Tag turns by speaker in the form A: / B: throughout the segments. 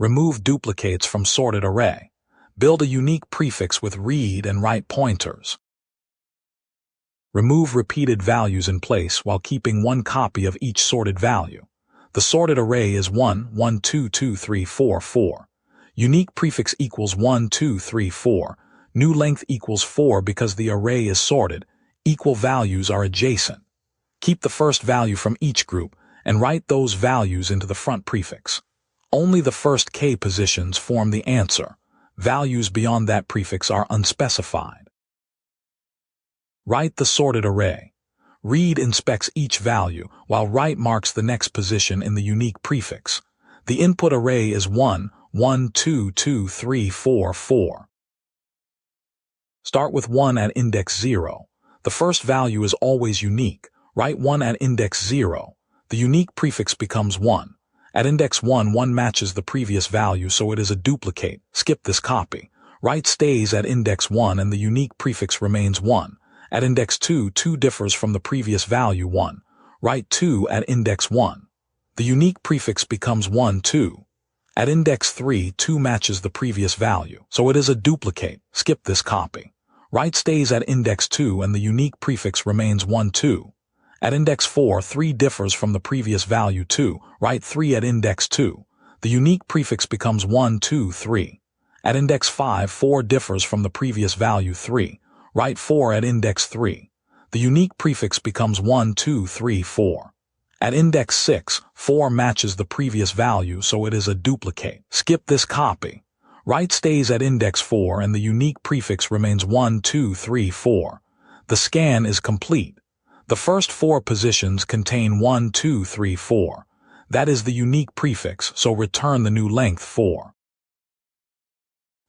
A: Remove duplicates from sorted array. Build a unique prefix with read and write pointers. Remove repeated values in place while keeping one copy of each sorted value. The sorted array is 1, 1, 2, 2, 3, 4, 4. Unique prefix equals 1, 2, 3, 4. New length equals 4 because the array is sorted. Equal values are adjacent. Keep the first value from each group and write those values into the front prefix. Only the first k positions form the answer. Values beyond that prefix are unspecified. Write the sorted array. Read inspects each value, while write marks the next position in the unique prefix. The input array is 1, 1, 2, 2, 3, 4, 4. Start with 1 at index 0. The first value is always unique. Write 1 at index 0. The unique prefix becomes 1. At index 1, 1 matches the previous value, so it is a duplicate. Skip this copy. Write stays at index 1 and the unique prefix remains 1. At index 2, 2 differs from the previous value 1. Write 2 at index 1. The unique prefix becomes 1, 2. At index 3, 2 matches the previous value, so it is a duplicate. Skip this copy. Write stays at index 2 and the unique prefix remains 1, 2. At index 4, 3 differs from the previous value 2. Write 3 at index 2. The unique prefix becomes 1, 2, 3. At index 5, 4 differs from the previous value 3. Write 4 at index 3. The unique prefix becomes 1, 2, 3, 4. At index 6, 4 matches the previous value, so it is a duplicate. Skip this copy. Write stays at index 4 and the unique prefix remains 1, 2, 3, 4. The scan is complete. The first 4 positions contain 1, 2, 3, 4. That is the unique prefix, so return the new length 4.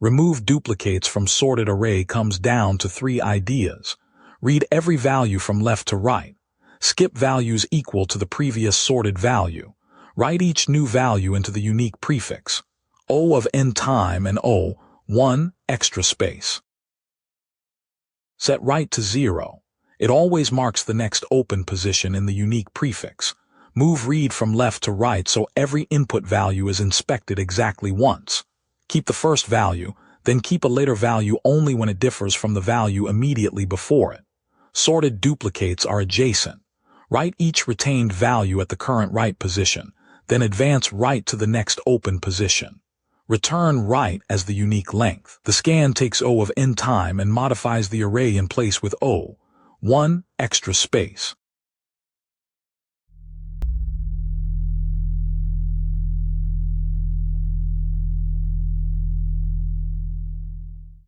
A: Remove duplicates from sorted array comes down to 3 ideas. Read every value from left to right. Skip values equal to the previous sorted value. Write each new value into the unique prefix. O of n time and O, 1, extra space. Set right to 0. It always marks the next open position in the unique prefix. Move read from left to right so every input value is inspected exactly once. Keep the first value, then keep a later value only when it differs from the value immediately before it. Sorted duplicates are adjacent. Write each retained value at the current right position, then advance right to the next open position. Return right as the unique length. The scan takes O of n time and modifies the array in place with O, 1, extra space.